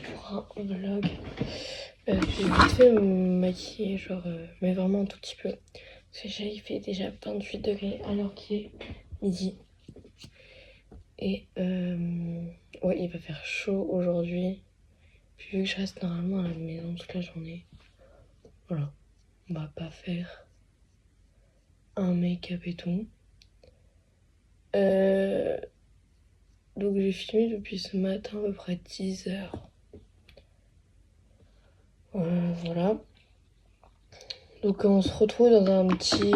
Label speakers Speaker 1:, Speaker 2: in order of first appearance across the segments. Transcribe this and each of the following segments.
Speaker 1: pour un vlog. J'ai vite fait me maquiller, genre, mais vraiment un tout petit peu. Parce que il fait déjà 28 degrés alors qu'il est midi. Et ouais, il va faire chaud aujourd'hui. Puis vu que je reste normalement à la maison toute la journée, voilà, on va pas faire un make-up et tout. Donc j'ai filmé depuis ce matin à peu près 10 heures. Voilà. Donc on se retrouve dans un petit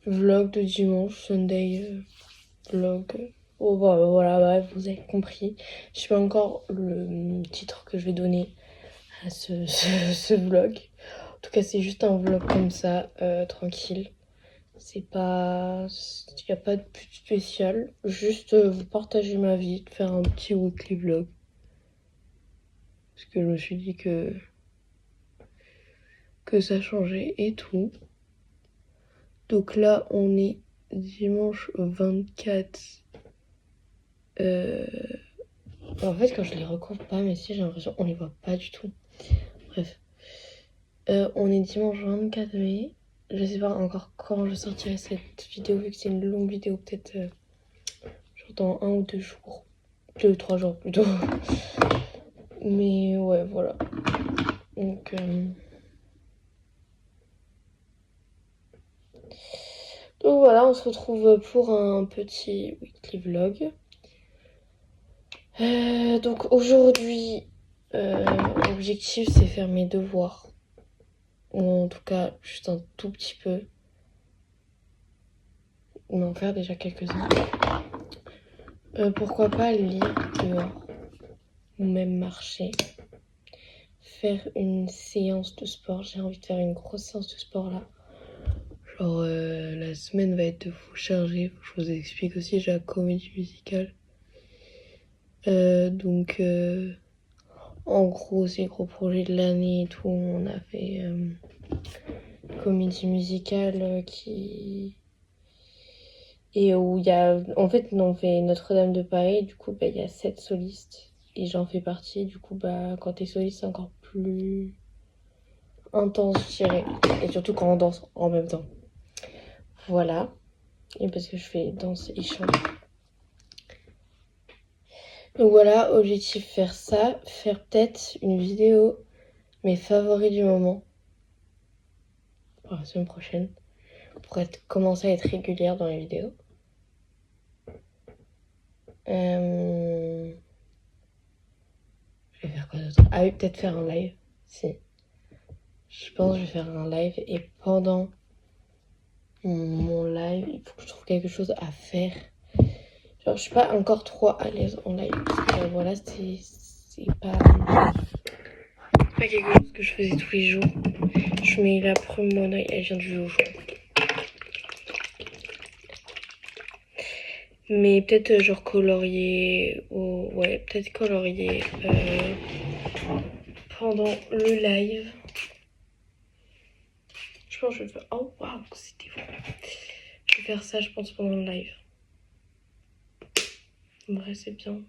Speaker 1: vlog de dimanche, Sunday vlog. Oh bah, voilà, bref, vous avez compris. Je sais pas encore le titre que je vais donner à ce vlog. En tout cas, c'est juste un vlog comme ça, tranquille. C'est pas... Il n'y a pas de but spécial. Juste vous partager ma vie, de faire un petit weekly vlog. Parce que je me suis dit que ça changeait et tout. Donc là, on est dimanche 24. En fait, quand je les recouvre pas, mais si, j'ai l'impression qu'on les voit pas du tout. Bref. On est dimanche 24 mai. Je sais pas encore quand je sortirai cette vidéo, vu que c'est une longue vidéo, peut-être genre dans 1 ou 2 jours. 2-3 jours plutôt. Mais ouais, voilà. Donc voilà, on se retrouve pour un petit weekly vlog. Donc aujourd'hui, l'objectif c'est faire mes devoirs. Ou en tout cas, juste un tout petit peu. Mais en faire déjà quelques-uns. Pourquoi pas lire dehors. Ou même marcher. Faire une séance de sport. J'ai envie de faire une grosse séance de sport là. Genre la semaine va être de fou chargée. Faut que je vous explique aussi, j'ai la comédie musicale. Donc en gros c'est le gros projet de l'année et tout. On a fait comédie musicale qui... Et où il y a... En fait on fait Notre-Dame de Paris. Du coup il y a 7 solistes. Et j'en fais partie. Du coup quand t'es soliste c'est encore plus intense je dirais. Et surtout quand on danse en même temps. Voilà. Et parce que je fais danse et chant. Donc voilà, objectif faire ça, faire peut-être une vidéo, mes favoris du moment, pour la semaine prochaine, pour commencer à être régulière dans les vidéos. Je vais faire quoi d'autre? Ah oui, peut-être faire un live, si. Je pense que je vais faire un live et pendant mon live, il faut que je trouve quelque chose à faire. Genre, je suis pas encore trop à l'aise en live. Voilà, c'est pas quelque chose que je faisais tous les jours. Je mets la preuve mon oeil, elle vient du jour. Mais peut-être genre colorier, ou ouais, peut-être colorier pendant le live. Je pense que je vais faire... Oh waouh, c'était bon. Je vais faire ça, je pense, pendant le live. En vrai, c'est bien.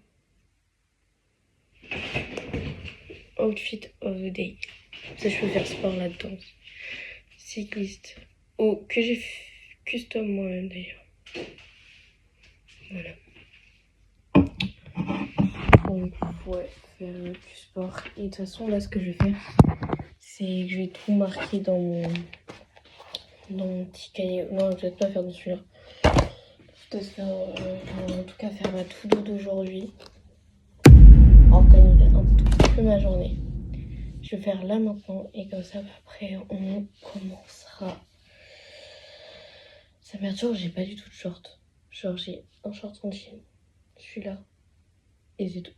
Speaker 1: Outfit of the day. Ça, je peux faire sport là-dedans. Cycliste. Oh, que j'ai custom moi-même d'ailleurs. Voilà. Donc, ouais, faire du sport. Et de toute façon, là, ce que je vais faire, c'est que je vais tout marquer dans mon petit cahier. Non, je vais pas faire dans celui-là. Je vais faire, en tout cas, faire ma to-do d'aujourd'hui. Organiser un tout petit peu ma journée. Je vais faire là maintenant. Et comme ça, après, on commencera. Ça merde, genre, j'ai pas du tout de short. Genre, j'ai un short en jean. Celui-là. Et c'est tout.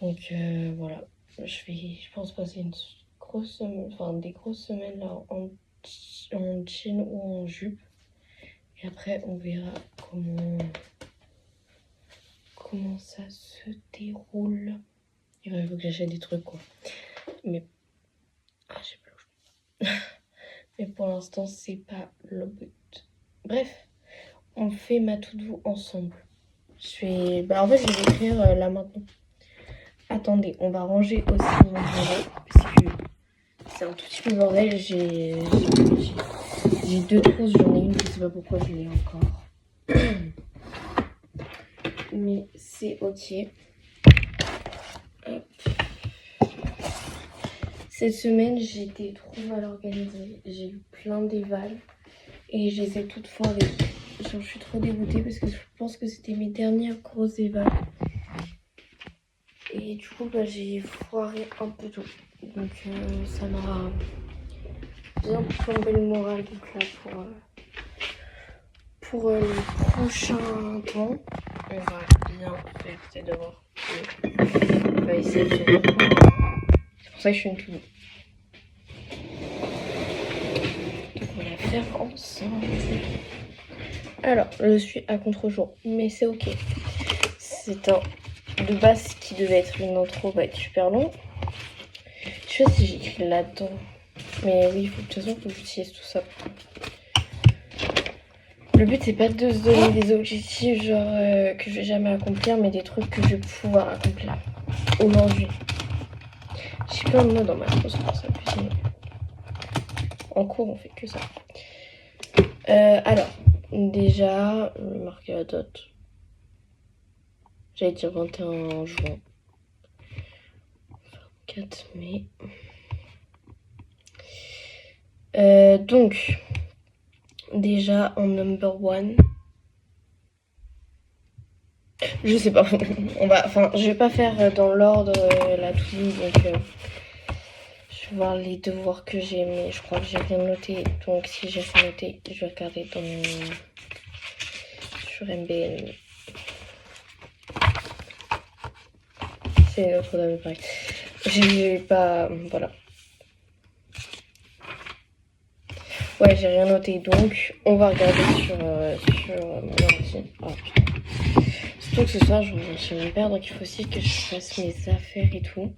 Speaker 1: Donc, voilà. Je pense passer une grosse semaine, enfin des grosses semaines là en jean ou en jupe. Et après, on verra comment ça se déroule. Il faut que j'achète des trucs, quoi. Mais... Ah, j'ai pas le choix. Mais pour l'instant, c'est pas le but. Bref, on fait ma to-do ensemble. En fait, je vais l'écrire là maintenant. Attendez, on va ranger aussi mon bureau parce que c'est un tout petit peu bordel. J'ai 2 trousses, j'en ai une, je sais pas pourquoi je l'ai encore. Mais c'est ok. Hop. Cette semaine, j'ai été trop mal organisée. J'ai eu plein d'évals et je les ai toutes foirées. Genre, je suis trop dégoûtée parce que je pense que c'était mes dernières grosses évals. Et du coup, bah, j'ai foiré un peu tout. Donc, ça m'a bien plombé le moral. Donc là, pour le prochain temps, on va bien faire ses devoirs. On va essayer de faire. C'est pour ça que je suis une toux. Donc on va la faire ensemble. Alors, je suis à contre-jour, mais c'est ok. C'est un de base qui devait être une intro, va être super long. Je sais pas si j'écris là-dedans. Mais oui, de toute façon, il faut que j'utilise tout ça. Le but, c'est pas de se donner des objectifs genre que je vais jamais accomplir, mais des trucs que je vais pouvoir accomplir aujourd'hui. J'ai plein de mots dans ma trousse pour ça. En cours, on fait que ça. Alors, déjà, marquer la date. J'allais dire 21 juin. 4 mai. Donc, déjà en number one. Je sais pas. Je vais pas faire dans l'ordre la to-do, donc je vais voir les devoirs que j'ai, mais je crois que j'ai rien noté. Donc si j'ai rien noté, je vais regarder sur MBN. C'est Notre-Dame de Paris. J'ai pas. Voilà. Ouais, j'ai rien noté, donc on va regarder sur mon ordi. Oh putain. Surtout que ce soir, je vais me perdre, donc il faut aussi que je fasse mes affaires et tout.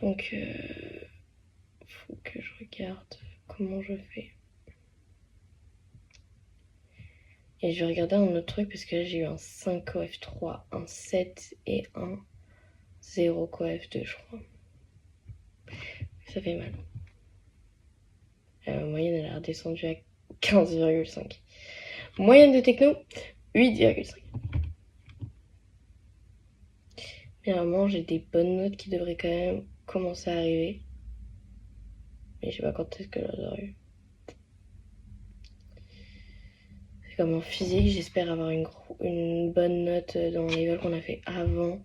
Speaker 1: Donc, faut que je regarde comment je fais. Et je vais regarder un autre truc parce que là, j'ai eu un 5 coef 3, un 7 et un 0 coef 2, je crois. Ça fait mal. La moyenne, elle a redescendu à 15,5. Moyenne de techno, 8,5. Normalement, j'ai des bonnes notes qui devraient quand même commencer à arriver. Mais je sais pas quand est-ce que j'en aurai eu. C'est comme en physique, j'espère avoir une bonne note dans les vols qu'on a fait avant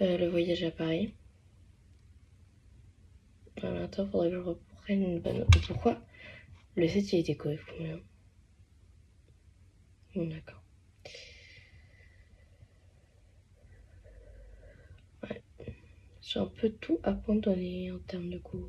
Speaker 1: le voyage à Paris. Alors attends, faudrait que je reprenne une bonne note. Pourquoi le 7 il était coef combien? Bon, d'accord. Ouais. J'ai un peu tout abandonné en termes de cours.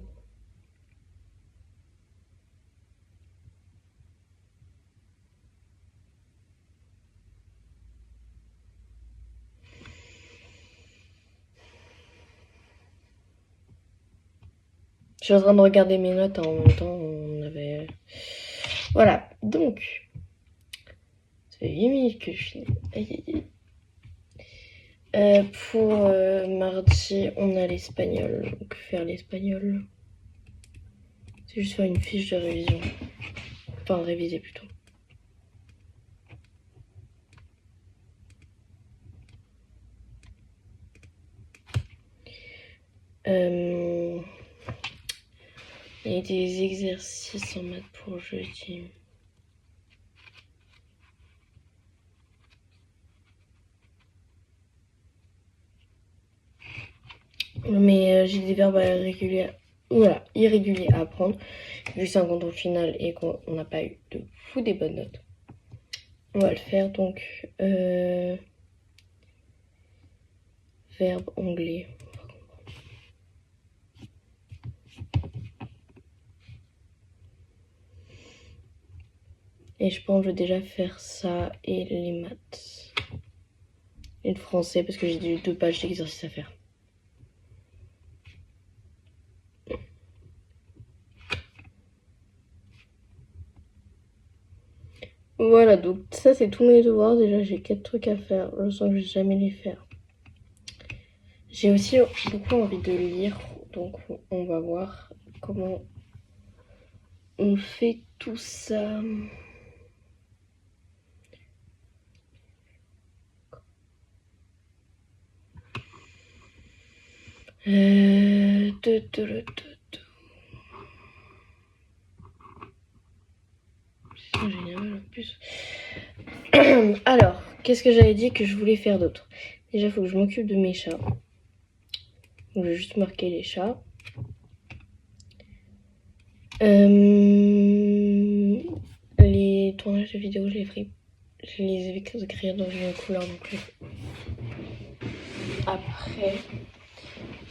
Speaker 1: Je suis en train de regarder mes notes en même temps. On avait. Voilà, donc. Ça fait 8 minutes que je finis. Aïe, aïe, aïe. Pour mardi, on a l'espagnol. Donc, faire l'espagnol. C'est juste faire une fiche de révision. Enfin, réviser plutôt. Il y a des exercices en maths pour jeudi. Mais j'ai des verbes irréguliers, irréguliers à apprendre. Vu que c'est un contrôle final et qu'on n'a pas eu de fou des bonnes notes. On va le faire donc. Verbe anglais. Et je pense que je vais déjà faire ça et les maths. Et le français parce que j'ai 2 pages d'exercices à faire. Voilà, donc ça c'est tous mes devoirs. Déjà j'ai 4 trucs à faire. Je sens que je vais jamais les faire. J'ai aussi beaucoup envie de lire, donc on va voir comment on fait tout ça. Euh... C'est génial en plus. Alors, qu'est-ce que j'avais dit que je voulais faire d'autre? Déjà, il faut que je m'occupe de mes chats. Je vais juste marquer les chats. Les tournages de vidéos, je les ai écrits dans une couleur. Donc après,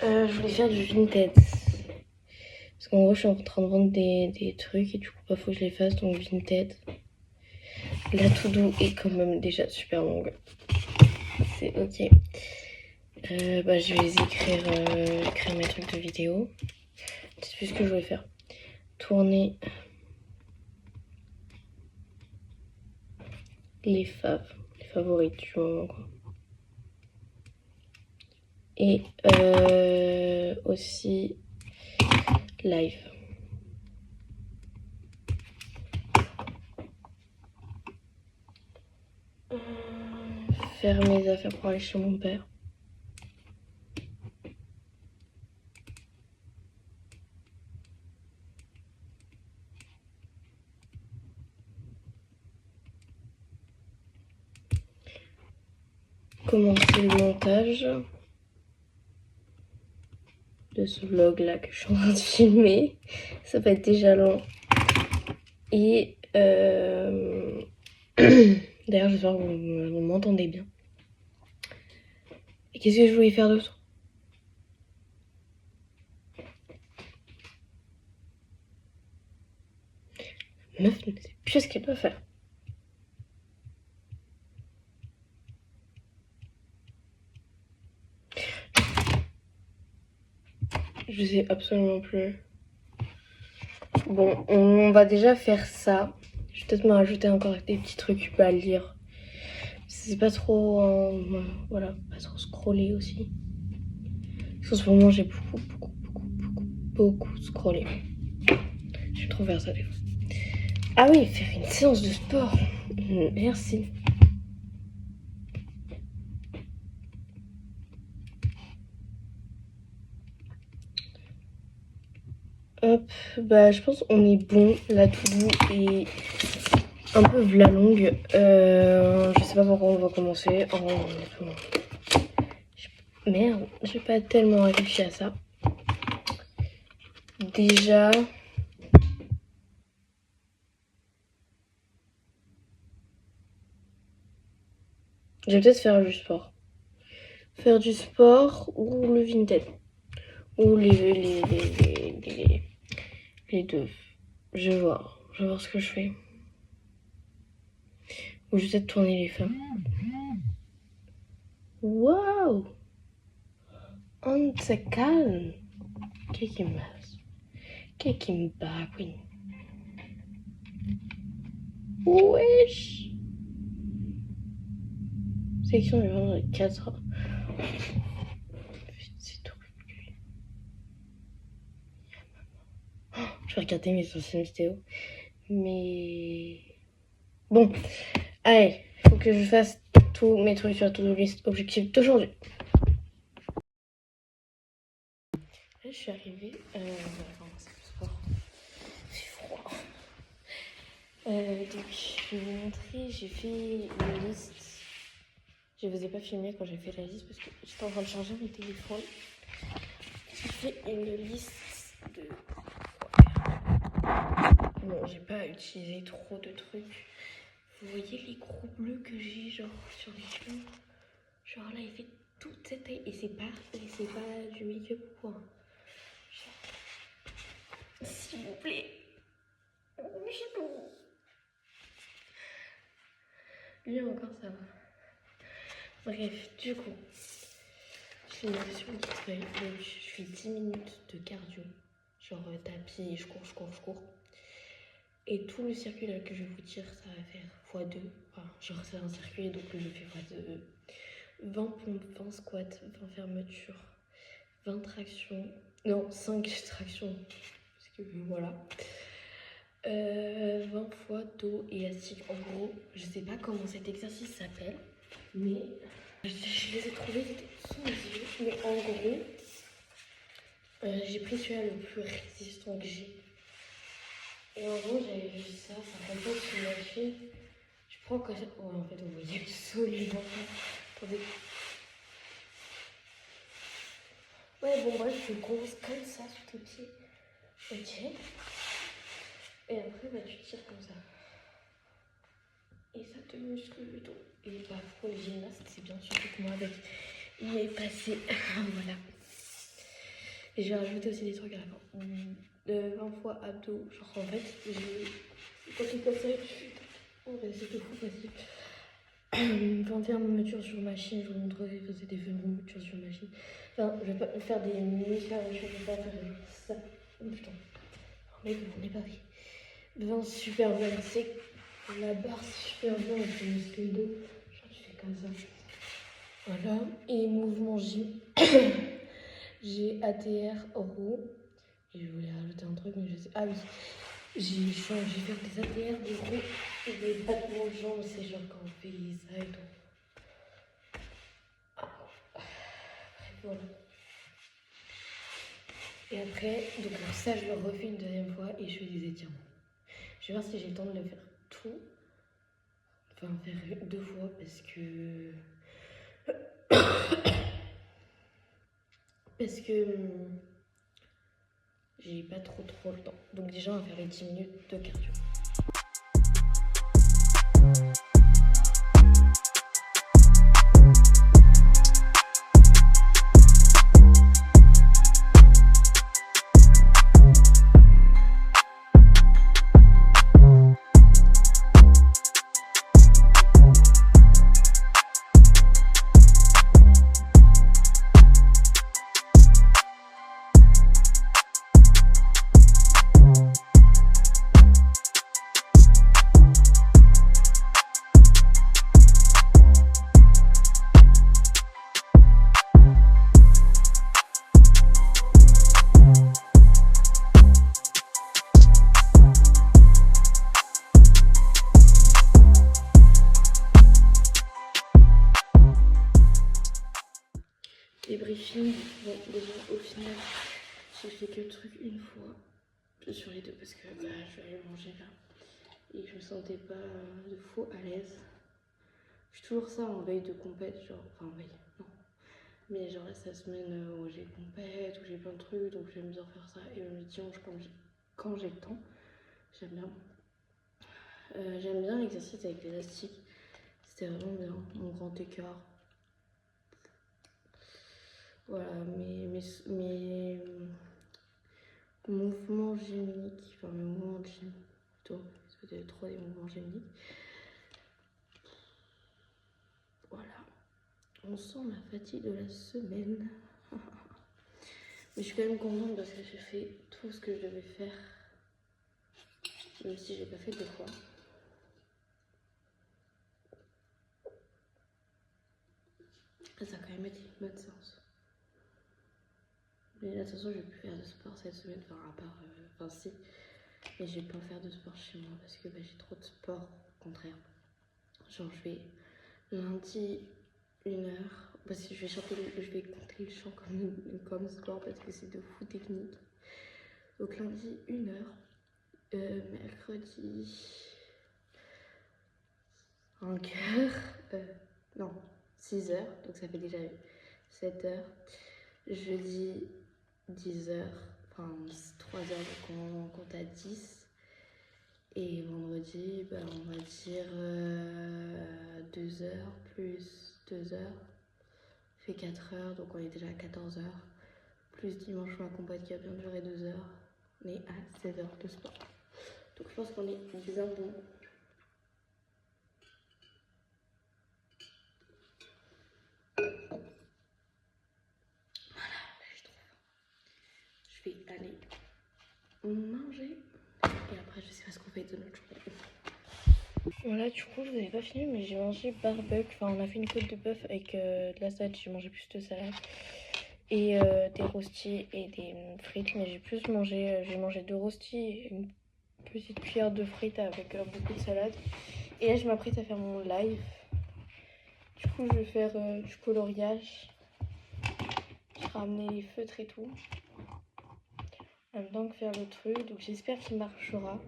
Speaker 1: je voulais faire du Vinted. Parce qu'en gros, je suis en train de vendre des trucs et du coup, il faut que je les fasse. Donc Vinted. La to-do est quand même déjà super longue. C'est ok. Je vais écrire mes trucs de vidéo. C'est plus ce que je voulais faire. Tourner les favorites du moment quoi. Et aussi live. Faire mes affaires pour aller chez mon père. Commencer le montage de ce vlog là que je suis en train de filmer. Ça va être déjà long. Et d'ailleurs, j'espère que vous m'entendez bien. Et qu'est-ce que je voulais faire d'autre? Meuf ne sait plus ce qu'elle doit faire. Je sais absolument plus. Bon, on va déjà faire ça. Je vais peut-être me rajouter encore des petits trucs à lire. C'est pas trop... voilà, pas trop scroller aussi. Parce qu'en ce moment, j'ai beaucoup scrollé. J'aime trop faire ça des fois. Ah oui, faire une séance de sport. Merci. Hop, je pense qu'on est bon. La to-do est un peu v'là longue. Je sais pas pourquoi on va commencer. Merde, j'ai pas tellement réfléchi à ça. Déjà... Je vais peut-être faire du sport. Faire du sport ou le Vinted. Ou les deux. Je vais voir ce que je fais. Ou je vais peut-être tourner les femmes. Waouh! On se calme. Qu'est-ce qui me bat, oui. Wesh! Section du vendredi 4. C'est tout. Je vais regarder mes anciennes vidéos. Mais... Bon. Allez, faut que je fasse tous mes trucs sur la to-do list objectif d'aujourd'hui. Là, je suis arrivée. C'est le sport. C'est froid. Donc, je vais vous montrer. J'ai fait une liste. Je vous ai pas filmé quand j'ai fait la liste parce que j'étais en train de charger mon téléphone. J'ai fait une liste de... Bon, j'ai pas utilisé trop de trucs. Vous voyez les gros bleus que j'ai genre sur les cheveux? Genre là, il fait toute cette taille et c'est pas du make-up ou quoi. S'il vous plaît. Lui encore ça va. Bref, du coup, je fais une action donc je fais 10 minutes de cardio. Genre tapis et je cours. Et tout le circuit là que je vais vous dire, ça va faire x2. Enfin, genre c'est un circuit donc je fais x2. 20 pompes, 20 squats, 20 fermetures. 20 tractions. Non, 5 tractions. Parce que voilà. 20 fois dos élastique. En gros, je sais pas comment cet exercice s'appelle, mais je les ai trouvés, c'était sous mes yeux. Mais en gros, j'ai pris celui-là le plus résistant que j'ai. Et en gros, j'avais vu ça complète sur ma machine. Je prends quand j'ai... Ouais, en fait, vous voyez absolument pas. Attendez. Ouais, bon, bref, je commence comme ça sur tes pieds. Ok. Et après, bah, tu tires comme ça. Et ça te muscle le dos. Et bah, pour les gymnastes, c'est bien, surtout que moi, avec, il est passé. Voilà. Et je vais rajouter aussi des trucs à la fin. 20 fois abdos. Genre, en fait, quand tu passes ça, tu fais. Oh, bah, c'est tout fou facile. 21 moutures sur machine, je vous montrerai, c'est des moutures sur machine. Enfin, je vais pas faire des muscles, je vais pas faire ça. Oh putain. Oh mec, on est pas fait. 20 super bien, c'est la barre super bien avec le muscle de dos. Genre, tu fais comme ça. Voilà. Et mouvement J. J'ai ATR roue. Et je voulais rajouter un truc, mais je sais. Ah oui. J'ai faire des ATR, des roues et des battements de jambes. C'est genre quand on fait ça et tout. Voilà. Et après, donc ça, je le refais une deuxième fois et je fais des étirements. Je vais voir si j'ai le temps de le faire tout. Enfin, faire 2 fois parce que. Parce que. J'ai pas trop le temps. Donc, déjà, on va faire les 10 minutes de cardio. Débriefing, bon, déjà au final, j'ai fait que le truc une fois sur les deux parce que bah, je vais aller manger là et je me sentais pas de fou à l'aise. Je suis toujours ça en veille de compète, genre, enfin veille, non. Mais genre là, c'est la semaine où j'ai compète, où j'ai plein de trucs, donc j'aime bien faire ça. Et le dimanche, quand j'ai le temps, j'aime bien. J'aime bien l'exercice avec l'élastique, c'était vraiment bien, mon grand écart. Voilà, mes mouvements géniques, enfin mes mouvements de gym, plutôt, parce que j'avais trop des mouvements géniques. Voilà, on sent la fatigue de la semaine. Mais je suis quand même contente parce que j'ai fait tout ce que je devais faire, même si j'ai pas fait 2 fois. Ça a quand même été une bonne séance. Mais là, de toute façon, je vais plus faire de sport cette semaine, enfin, à part. Enfin, si. Mais je vais pas faire de sport chez moi parce que bah, j'ai trop de sport, au contraire. Genre, je vais lundi 1 heure. Parce que je vais compter le chant comme sport parce que c'est de fou technique. Donc, lundi 1 heure. Mercredi 5 heures. Non, 6 heures. Donc, ça fait déjà 7 heures. Jeudi 10 heures, enfin 3 heures, donc on compte à 10. Et vendredi, bah, on va dire 2 heures plus 2 heures, fait 4 heures, donc on est déjà à 14 heures. Plus dimanche, ma compète qui a bien duré 2 heures, on est à 16 heures de sport. Donc je pense qu'on est bien bon. Je vais aller manger et après je sais pas ce qu'on fait de notre journée. Voilà, du coup je vous ai pas fini mais j'ai mangé barbecue, enfin on a fait une côte de bœuf avec de la salade, j'ai mangé plus de salade et des rostis et des frites. Mais j'ai plus mangé, j'ai mangé 2 rostis et une petite cuillère de frites avec beaucoup de salade. Et là je m'apprête à faire mon live. Du coup je vais faire du coloriage. Je vais ramener les feutres et tout. En même temps que faire le truc. Donc j'espère qu'il marchera.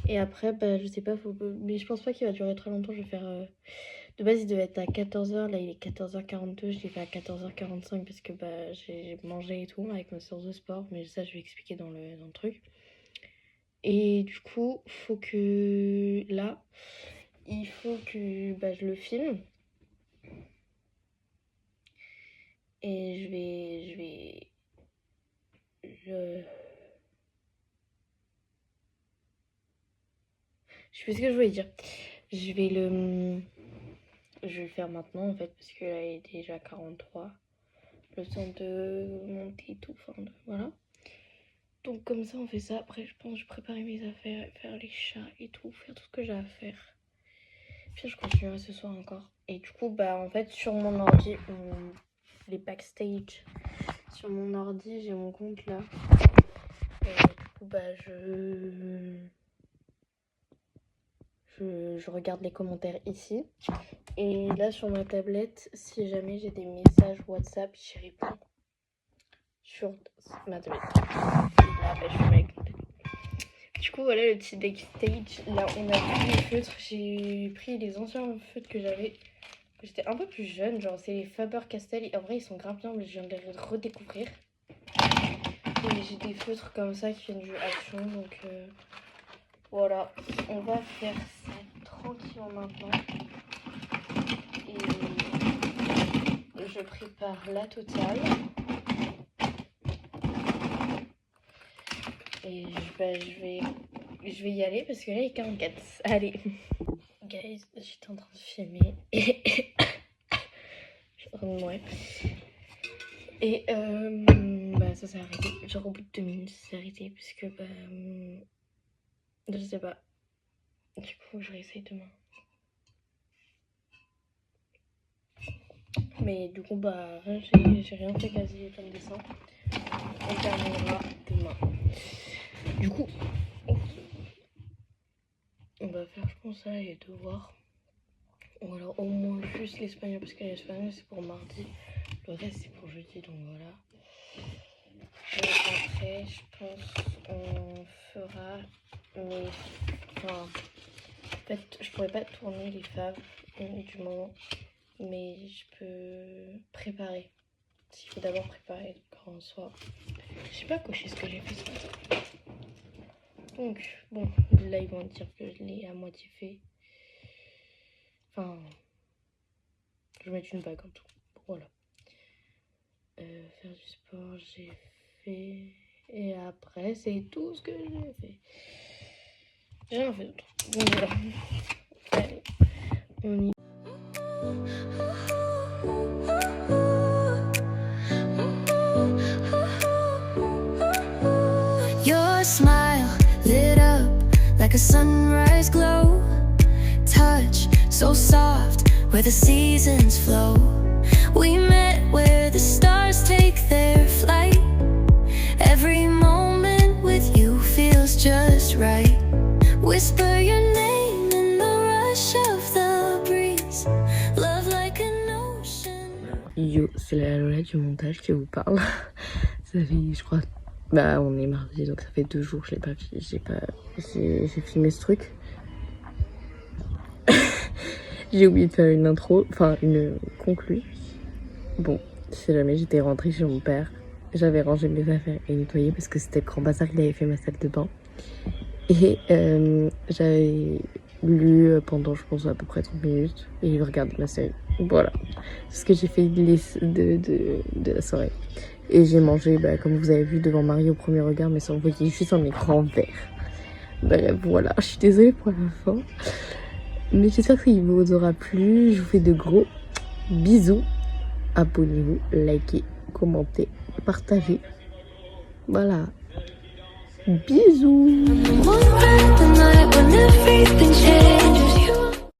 Speaker 1: Et après bah je sais pas, mais je pense pas qu'il va durer très longtemps. Je vais faire... De base il devait être à 14h, là il est 14h42, je l'ai fait à 14h45 parce que bah j'ai mangé et tout avec ma séance de sport. Mais ça je vais expliquer dans le truc. Et du coup, faut que là, il faut que bah, je le filme. Et je sais ce que je voulais dire. Je vais le faire maintenant en fait parce que là il est déjà 43. Le temps de monter et tout, enfin voilà. Donc comme ça on fait ça. Après je pense que je vais préparer mes affaires, faire les chats et tout, faire tout ce que j'ai à faire. Puis je continuerai ce soir encore. Et du coup bah en fait sur mon ordi, les backstage, sur mon ordi j'ai mon compte là. Et du coup bah je regarde les commentaires ici. Et là sur ma tablette, si jamais j'ai des messages WhatsApp, j'y réponds sur ma tablette. Et là bah, je fais ma compte. Du coup voilà le petit backstage. Là on a pris les feutres. J'ai pris les anciens feutres que j'avais. J'étais un peu plus jeune, genre c'est les Faber-Castell. En vrai ils sont grave bien, mais je viens de les redécouvrir. Et j'ai des feutres comme ça qui viennent du Action, donc voilà, on va faire ça tranquillement maintenant. Et je prépare la totale. Et bah, je vais y aller parce que là il est 44. Allez. Guys, j'étais en train de filmer. Je suis en train de mourir. Et bah ça s'est arrêté. Genre au bout de 2 minutes ça s'est arrêté parce que bah je sais pas. Du coup je réessaye demain. Mais du coup bah j'ai rien fait quasi comme dessin. On terminera demain. Du coup on va faire je pense ça les devoirs. Ou alors au moins juste l'espagnol parce que l'espagnol c'est pour mardi. Le reste c'est pour jeudi donc voilà. Et après je pense on fera mes... Enfin, en fait je pourrais pas tourner les faves du moment. Mais je peux préparer. Il faut d'abord préparer quand on soit... Je sais pas cocher ce que j'ai fait ce matin. Donc bon là ils vont dire que je l'ai à moitié fait. Enfin... Je vais mettre une vague en tout. Voilà. Faire du sport, j'ai fait. Et après, c'est tout ce que j'ai fait. J'ai rien fait d'autre. Donc voilà. Allez, on y
Speaker 2: Your smile lit up like a sunrise glow. Touch so soft where the seasons flow. We met where the stars take their flight. Every moment with you feels just right. Whisper your name in the rush of the breeze. Love like an ocean.
Speaker 1: Yo, c'est la Lola du montage qui vous parle. Ça fait, je crois, bah on est mardi donc ça fait 2 jours que je l'ai pas j'ai filmé ce truc. J'ai oublié de faire une intro, enfin une conclue. Bon, si jamais j'étais rentrée chez mon père, j'avais rangé mes affaires et nettoyé parce que c'était le grand bazar, il avait fait ma salle de bain. Et j'avais lu pendant je pense à peu près 30 minutes et j'ai regardé ma série. Voilà, c'est ce que j'ai fait de la soirée. Et j'ai mangé, bah, comme vous avez vu, devant Marie au premier regard, mais sans voyer juste un écran vert. Bref, voilà, je suis désolée pour la fin. Mais j'espère qu'il vous aura plu. Je vous fais de gros bisous. Abonnez-vous, likez, commentez, partagez. Voilà. Bisous.